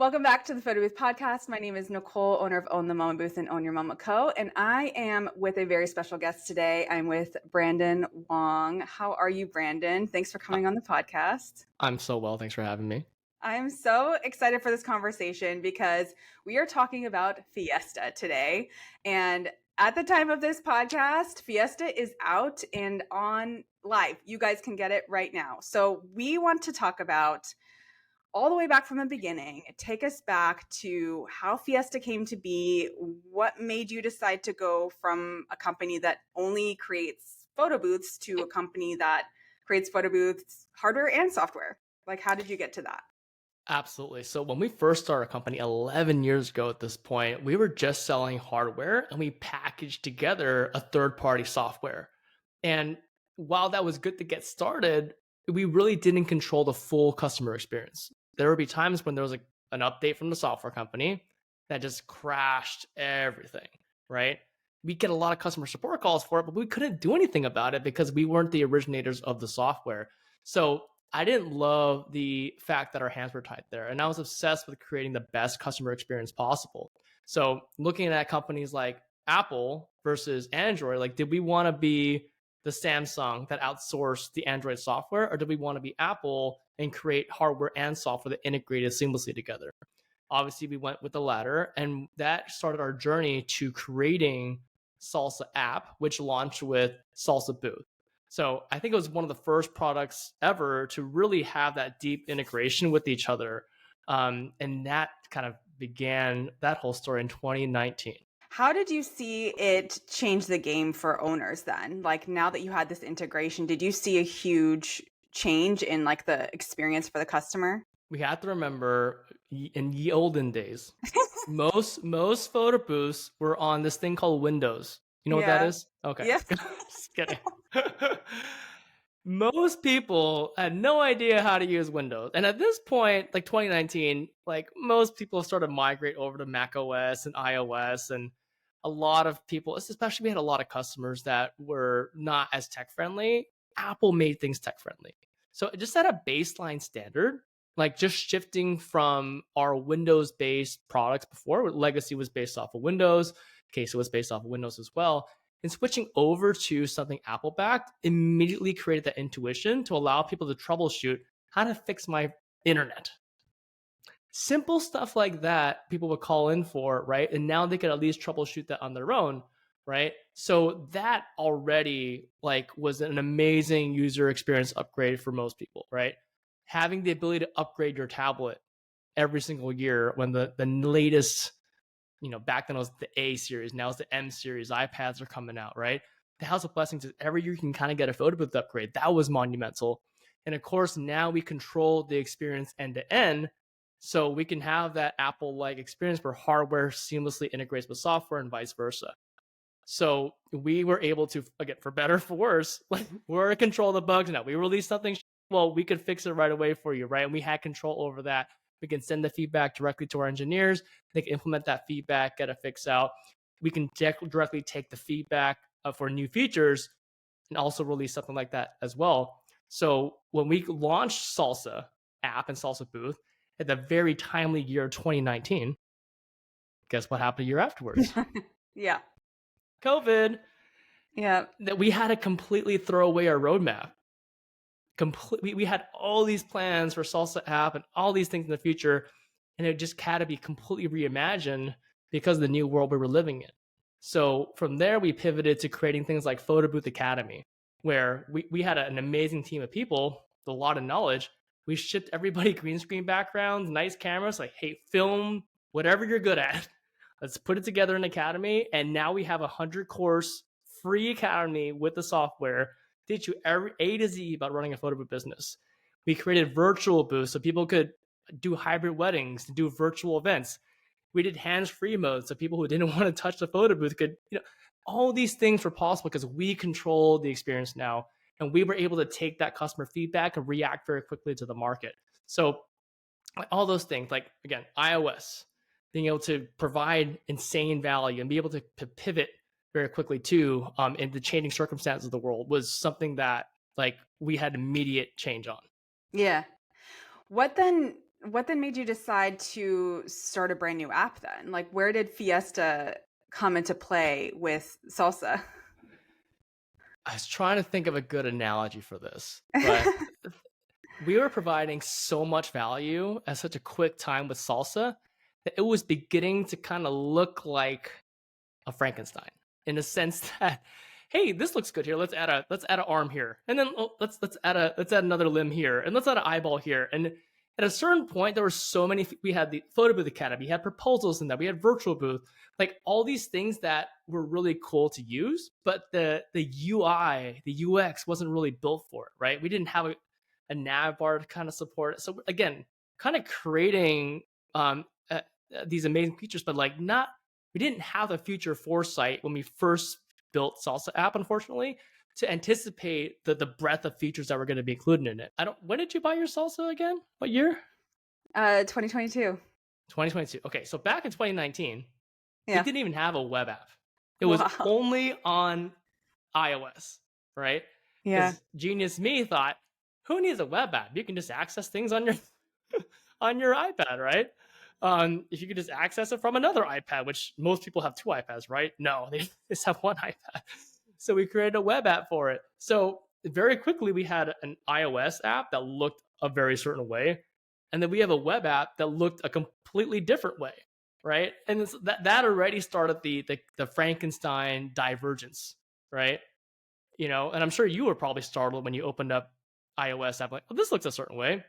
Welcome back to the Photobooth Podcast. My name is Nicole, owner of Own the Mama Booth and Own Your Mama Co. And I am with a very special guest today. I'm with Brandon Wong. How are you, Brandon? Thanks for coming on the podcast. I'm so well. Thanks for having me. I'm so excited for this conversation because we are talking about Fiesta today. And at the time of this podcast, Fiesta is out and on live. You guys can get it right now. So we want to talk about all the way back from the beginning. Take us back to how Fiesta came to be. What made you decide to go from a company that only creates photo booths to a company that creates photo booths, hardware and software? Like, how did you get to that? Absolutely. So when we first started our company 11 years ago at this point, we were just selling hardware and we packaged together a third-party software. And while that was good to get started, we really didn't control the full customer experience. There would be times when there was an update from the software company that just crashed everything, right? We get a lot of customer support calls for it, but we couldn't do anything about it because we weren't the originators of the software. So I didn't love the fact that our hands were tied there. And I was obsessed with creating the best customer experience possible. So looking at companies like Apple versus Android, like, did we want to be the Samsung that outsourced the Android software, or did we want to be Apple and create hardware and software that integrated seamlessly together? Obviously, we went with the latter, and that started our journey to creating Salsa app, which launched with Salsa Booth. So I think it was one of the first products ever to really have that deep integration with each other. And that kind of began that whole story in 2019. How did you see it change the game for owners then? Like, now that you had this integration, did you see a huge change in like the experience for the customer? We have to remember in the olden days, most photo booths were on this thing called Windows. You know what that is? Okay. Yes. Just kidding. Most people had no idea how to use Windows. And at this point, like 2019, like most people started to migrate over to Mac OS and iOS. And a lot of people, especially we had a lot of customers that were not as tech friendly. Apple made things tech friendly. So it just set a baseline standard, like just shifting from our Windows-based products before, where Legacy was based off of Windows, Queso was based off of Windows as well, and switching over to something Apple-backed immediately created that intuition to allow people to troubleshoot how to fix my internet. Simple stuff like that people would call in for, right? And now they could at least troubleshoot that on their own, right? So that already like was an amazing user experience upgrade for most people, right? Having the ability to upgrade your tablet every single year when the latest, back then it was the A series, now it's the M series, iPads are coming out, right? The House of Blessings is every year you can kind of get a photo booth upgrade. That was monumental. And of course, now we control the experience end to end. So we can have that Apple-like experience where hardware seamlessly integrates with software and vice versa. So we were able to, again, for better or for worse, like we're in control of the bugs now. We released something, well, we could fix it right away for you, right? And we had control over that. We can send the feedback directly to our engineers. They can implement that feedback, get a fix out. We can directly take the feedback for new features and also release something like that as well. So when we launched Salsa app and Salsa Booth at the very timely year 2019, guess what happened a year afterwards? Yeah. COVID. Yeah. That we had to completely throw away our roadmap. We had all these plans for Salsa app and all these things in the future, and it just had to be completely reimagined because of the new world we were living in. So from there, we pivoted to creating things like Photobooth Academy, where we had an amazing team of people with a lot of knowledge. We shipped everybody green screen backgrounds, nice cameras, like, hey, film whatever you're good at. Let's put it together in Academy. And now we have a 100-course free Academy with the software, teach you every A to Z about running a photo booth business. We created virtual booths so people could do hybrid weddings, do virtual events. We did hands-free mode so people who didn't want to touch the photo booth could, all these things were possible because we control the experience now. And we were able to take that customer feedback and react very quickly to the market. So all those things, like, again, iOS, being able to provide insane value and be able to pivot very quickly too, in the changing circumstances of the world was something that like we had immediate change on. Yeah. What then what then made you decide to start a brand new app then? Like, where did Fiesta come into play with Salsa? I was trying to think of a good analogy for this, but we were providing so much value at such a quick time with Salsa that it was beginning to kind of look like a Frankenstein in the sense that, hey, this looks good here. Let's add an arm here, and then let's add another limb here, and let's add an eyeball here. And at a certain point, there were so many. We had the Photo Booth Academy, we had proposals in that, we had virtual booth, like all these things that were really cool to use, but the UI, the UX wasn't really built for it, right? We didn't have a nav bar to kind of support it. So again, kind of creating these amazing features, but like not. We didn't have the future foresight when we first built Salsa app, unfortunately, to anticipate the breadth of features that were going to be included in it. When did you buy your Salsa again? What year? 2022. 2022. Okay, so back in 2019, Yeah. we didn't even have a web app. It was only on iOS, right? Yeah. Genius me thought, who needs a web app? You can just access things on your on your iPad, right? If you could just access it from another iPad, which most people have two iPads, right? No, they just have one iPad. So we created a web app for it. So very quickly, we had an iOS app that looked a very certain way. And then we have a web app that looked a completely different way, right? And that already started the Frankenstein divergence, right? And I'm sure you were probably startled when you opened up iOS app, like, oh, this looks a certain way.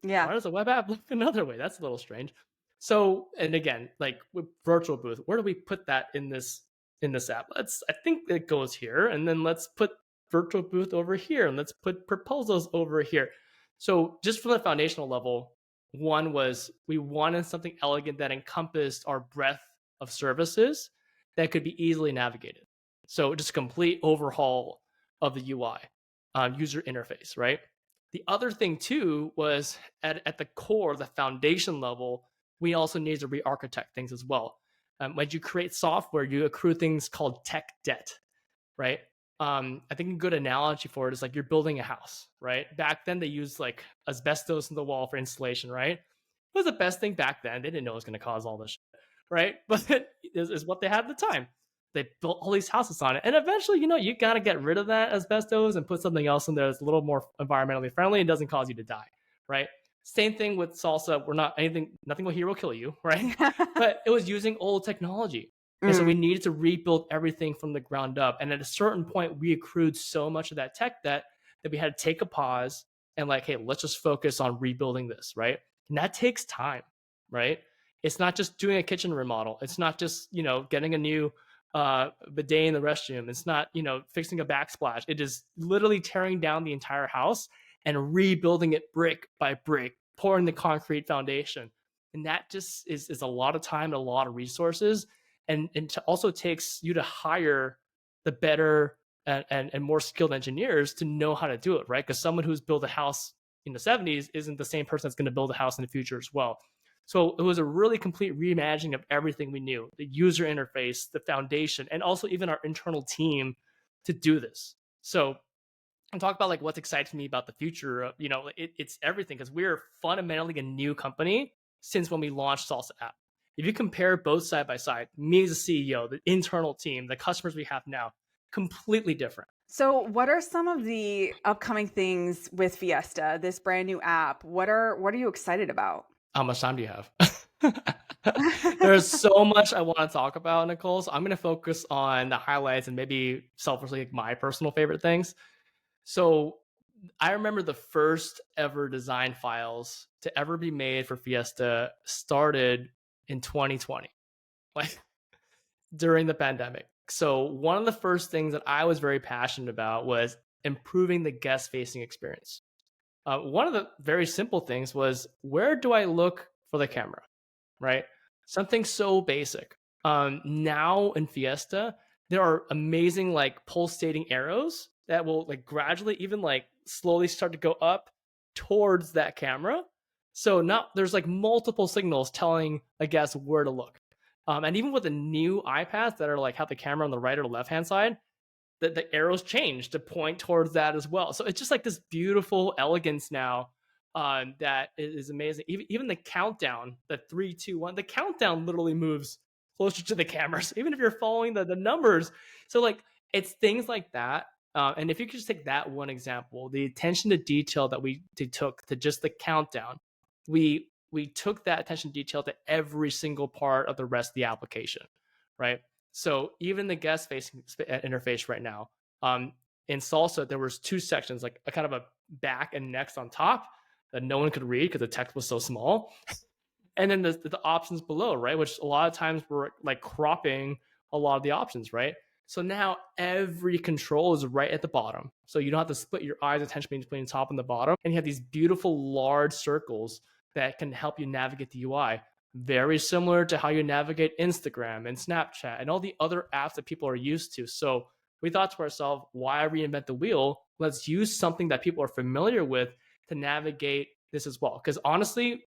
Yeah. Why does a web app look another way? That's a little strange. So, and again, like with virtual booth, where do we put that in this app? I think it goes here, and then let's put virtual booth over here, and let's put proposals over here. So just from the foundational level, one was we wanted something elegant that encompassed our breadth of services that could be easily navigated. So just a complete overhaul of the UI, user interface, right? The other thing too was at the core, the foundation level, we also need to re-architect things as well. When you create software, you accrue things called tech debt, right? I think a good analogy for it is like you're building a house, right? Back then they used like asbestos in the wall for insulation, right? It was the best thing back then. They didn't know it was going to cause all this shit, right? But it is what they had at the time. They built all these houses on it. And eventually, you got to get rid of that asbestos and put something else in there that's a little more environmentally friendly and doesn't cause you to die, right? Same thing with Salsa. Nothing here will kill you, right? But it was using old technology. And so we needed to rebuild everything from the ground up. And at a certain point, we accrued so much of that tech debt that we had to take a pause and like, hey, let's just focus on rebuilding this, right? And that takes time, right? It's not just doing a kitchen remodel. It's not just, getting a new bidet in the restroom. It's not, fixing a backsplash. It is literally tearing down the entire house and rebuilding it brick by brick, pouring the concrete foundation. And that just is a lot of time and a lot of resources. And it also takes you to hire the better and more skilled engineers to know how to do it, right? Because someone who's built a house in the 70s isn't the same person that's going to build a house in the future as well. So it was a really complete reimagining of everything we knew, the user interface, the foundation, and also even our internal team to do this. So and talk about like what's exciting me about the future of, it's everything, because we're fundamentally a new company since when we launched Salsa app. If you compare both side by side, me as a CEO, the internal team, the customers we have now, completely different. So what are some of the upcoming things with Fiesta, this brand new app? What are you excited about? How much time do you have? There's so much I want to talk about, Nicole. So I'm going to focus on the highlights and maybe selfishly like my personal favorite things. So I remember the first ever design files to ever be made for Fiesta started in 2020, like during the pandemic. So one of the first things that I was very passionate about was improving the guest-facing experience. One of the very simple things was, where do I look for the camera, right? Something so basic. Now in Fiesta, there are amazing like pulsating arrows that will like gradually, even like slowly start to go up towards that camera. So now there's like multiple signals telling a guest where to look. And even with the new iPads that are like have the camera on the right or left hand side, the arrows change to point towards that as well. So it's just like this beautiful elegance now that is amazing. Even the countdown, the 3, 2, 1, the countdown literally moves closer to the cameras, even if you're following the numbers. So like it's things like that. And if you could just take that one example, the attention to detail that we took to just the countdown, we took that attention to detail to every single part of the rest of the application, right? So even the guest facing interface right now, in Salsa, there was 2 sections, like a kind of a back and next on top that no one could read because the text was so small. And then the options below, right? Which a lot of times were like cropping a lot of the options, right? So now every control is right at the bottom. So you don't have to split your eyes' attention between the top and the bottom. And you have these beautiful large circles that can help you navigate the UI. Very similar to how you navigate Instagram and Snapchat and all the other apps that people are used to. So we thought to ourselves, why reinvent the wheel? Let's use something that people are familiar with to navigate this as well. Because honestly,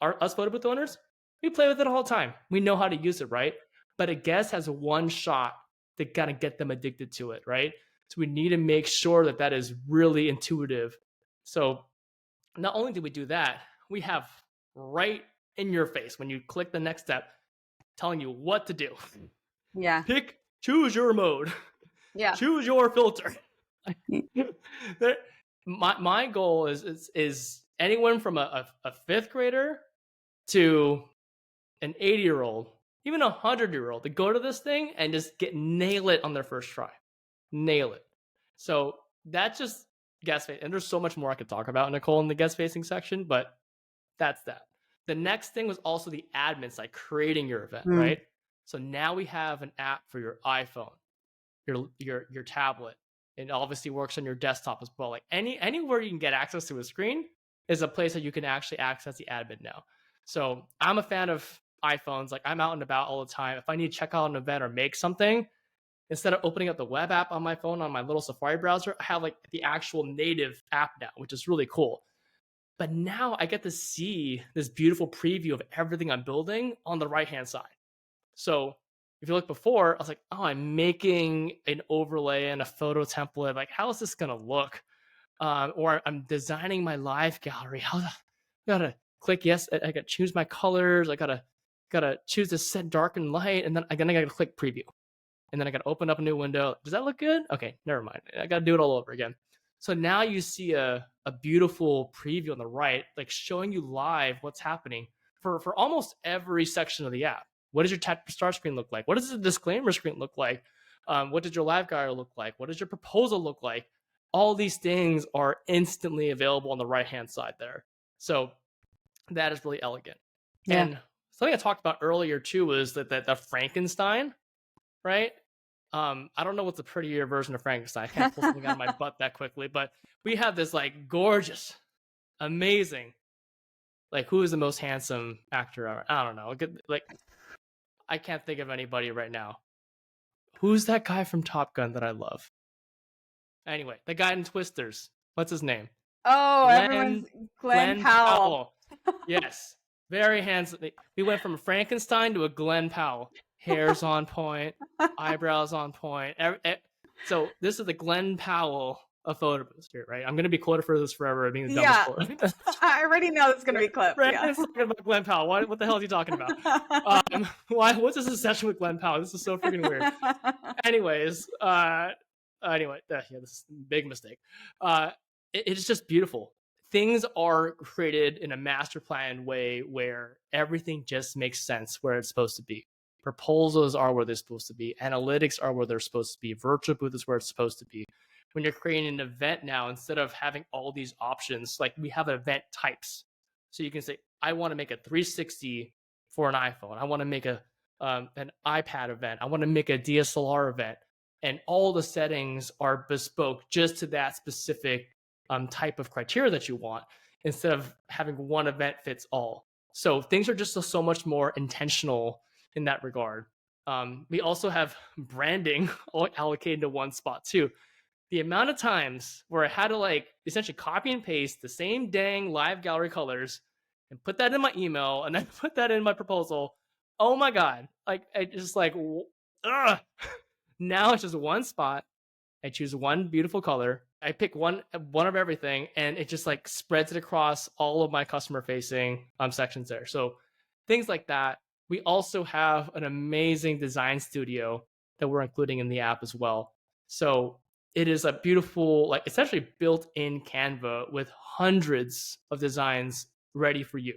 us photo booth owners, we play with it all the time. We know how to use it, right? But a guest has one shot to kind of get them addicted to it, right? So we need to make sure that that is really intuitive. So not only do we do that, we have right in your face when you click the next step, telling you what to do. Yeah. Choose your mode. Yeah. Choose your filter. My goal is anyone from a 5th grader to an 80-year-old, even a 100-year-old, to go to this thing and just nail it on their first try. Nail it. So that's just guest facing. And there's so much more I could talk about, Nicole, in the guest facing section, but that's that. The next thing was also the admin side, creating your event, right? So now we have an app for your iPhone, your tablet. It obviously works on your desktop as well. Like anywhere you can get access to a screen is a place that you can actually access the admin now. So I'm a fan of iPhones. Like I'm out and about all the time. If I need to check out an event or make something, instead of opening up the web app on my phone on my little Safari browser, I have like the actual native app now, which is really cool. But now I get to see this beautiful preview of everything I'm building on the right-hand side. So if you look before, I was like, oh, I'm making an overlay and a photo template. Like, how is this going to look? Or I'm designing my live gallery. I gotta click yes. I gotta choose my colors. I gotta choose to set dark and light, and then I gotta click preview, and then I gotta open up a new window. Does that look good? Okay, never mind. I gotta do it all over again. So now you see a beautiful preview on the right, like showing you live what's happening for almost every section of the app. What does your start screen look like? What does the disclaimer screen look like? What does your live gallery look like? What does your proposal look like? All these things are instantly available on the right-hand side there. So that is really elegant. Yeah. And something I talked about earlier too was that the Frankenstein, right? I don't know what's a prettier version of Frankenstein. I can't pull something out of my butt that quickly, but we have this like gorgeous, amazing, like who is the most handsome actor ever? I don't know. Like I can't think of anybody right now. Who's that guy from Top Gun that I love? Anyway, the guy in Twisters. What's his name? Oh, everyone's Glenn Powell. Yes, very handsome. We went from a Frankenstein to a Glenn Powell. Hair's on point, eyebrows on point. So this is the Glenn Powell of photo booths here, right? I'm going to be quoted for this forever. Being the dumbest quote. I already know it's going to be clipped. Brandon's talking about Glenn Powell. What the hell is he talking about? What's this obsession with Glenn Powell? This is so freaking weird. Anyways, this is a big mistake. It's just beautiful. Things are created in a master plan way where everything just makes sense where it's supposed to be. Proposals are where they're supposed to be. Analytics are where they're supposed to be. Virtual booth is where it's supposed to be. When you're creating an event now, instead of having all these options, like we have event types. So you can say, I want to make a 360 for an iPhone. I want to make an iPad event. I want to make a DSLR event. And all the settings are bespoke just to that specific type of criteria that you want, instead of having one event fits all. So things are just so much more intentional in that regard. We also have branding allocated to one spot too. The amount of times where I had to like essentially copy and paste the same dang live gallery colors and put that in my email and then put that in my proposal. Oh my God. Like I just like, ugh. Now it's just one spot. I choose one beautiful color. I pick one of everything, and it just like spreads it across all of my customer facing sections there. So things like that. We also have an amazing design studio that we're including in the app as well. So it is a beautiful, like essentially built-in Canva with hundreds of designs ready for you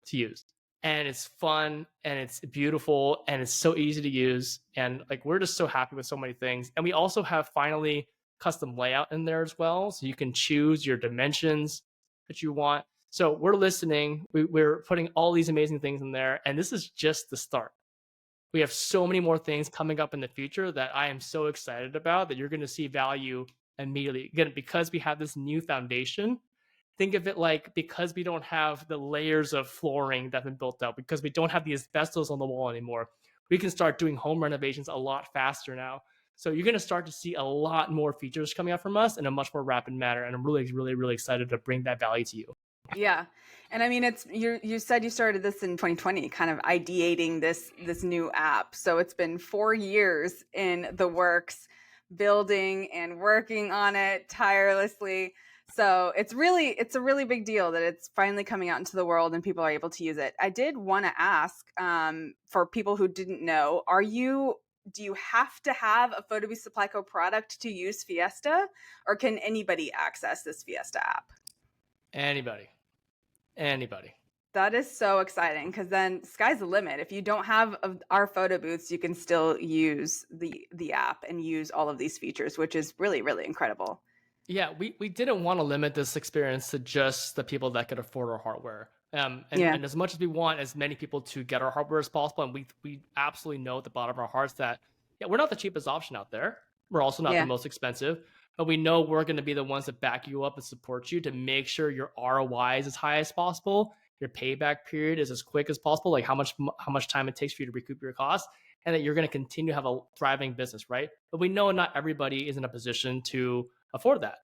to use. And it's fun and it's beautiful and it's so easy to use. And like we're just so happy with so many things. And we also have finally custom layout in there as well. So you can choose your dimensions that you want. So we're listening. We're putting all these amazing things in there. And this is just the start. We have so many more things coming up in the future that I am so excited about that you're going to see value immediately. Again, because we have this new foundation, think of it like because we don't have the layers of flooring that have been built up, because we don't have the asbestos on the wall anymore, we can start doing home renovations a lot faster now. So you're going to start to see a lot more features coming out from us in a much more rapid manner. And I'm really, really, really excited to bring that value to you. Yeah. And I mean, it's you said you started this in 2020, kind of ideating this new app. So it's been 4 years in the works, building and working on it tirelessly. So it's a really big deal that it's finally coming out into the world and people are able to use it. I did want to ask for people who didn't know, do you have to have a Photobooth Supply Co product to use Fiesta, or can anybody access this Fiesta app? Anybody. That is so exciting, because then sky's the limit. If you don't have our photo booths, you can still use the app and use all of these features, which is really, really incredible. Yeah, we didn't want to limit this experience to just the people that could afford our hardware. And as much as we want as many people to get our hardware as possible, and we absolutely know at the bottom of our hearts that we're not the cheapest option out there. We're also not the most expensive, but we know we're going to be the ones that back you up and support you to make sure your ROI is as high as possible, your payback period is as quick as possible, like how much time it takes for you to recoup your costs, and that you're going to continue to have a thriving business, right? But we know not everybody is in a position to afford that.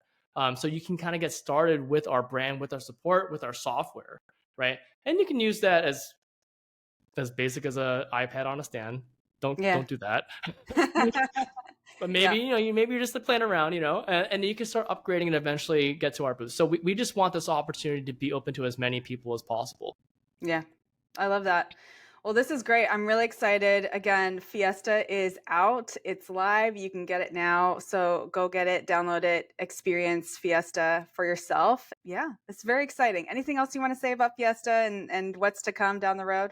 So you can kind of get started with our brand, with our support, with our software, right? And you can use that as basic as an iPad on a stand. Don't do that. But maybe maybe you're just playing around, and you can start upgrading and eventually get to our booth. So we just want this opportunity to be open to as many people as possible. Yeah, I love that. Well, this is great. I'm really excited. Again, Fiesta is out. It's live. You can get it now. So go get it, download it, experience Fiesta for yourself. Yeah, it's very exciting. Anything else you want to say about Fiesta and what's to come down the road?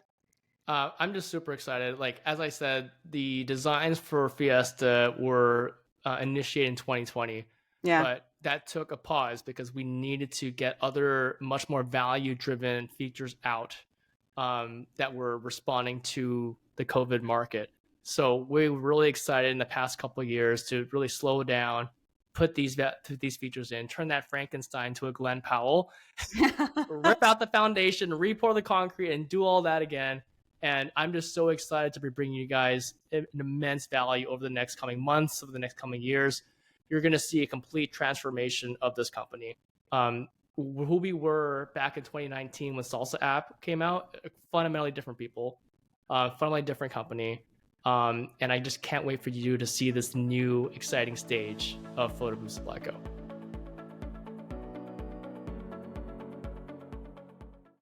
I'm just super excited. Like, as I said, the designs for Fiesta were initiated in 2020. Yeah. But that took a pause because we needed to get other much more value-driven features out that were responding to the COVID market. So we were really excited in the past couple of years to really slow down, put these features in, turn that Frankenstein to a Glenn Powell, rip out the foundation, re-pour the concrete, and do all that again. And I'm just so excited to be bringing you guys an immense value over the next coming months, over the next coming years. You're going to see a complete transformation of this company. Who we were back in 2019 when Salsa app came out, fundamentally different people, fundamentally different company. And I just can't wait for you to see this new exciting stage of Photobooth Supply Co.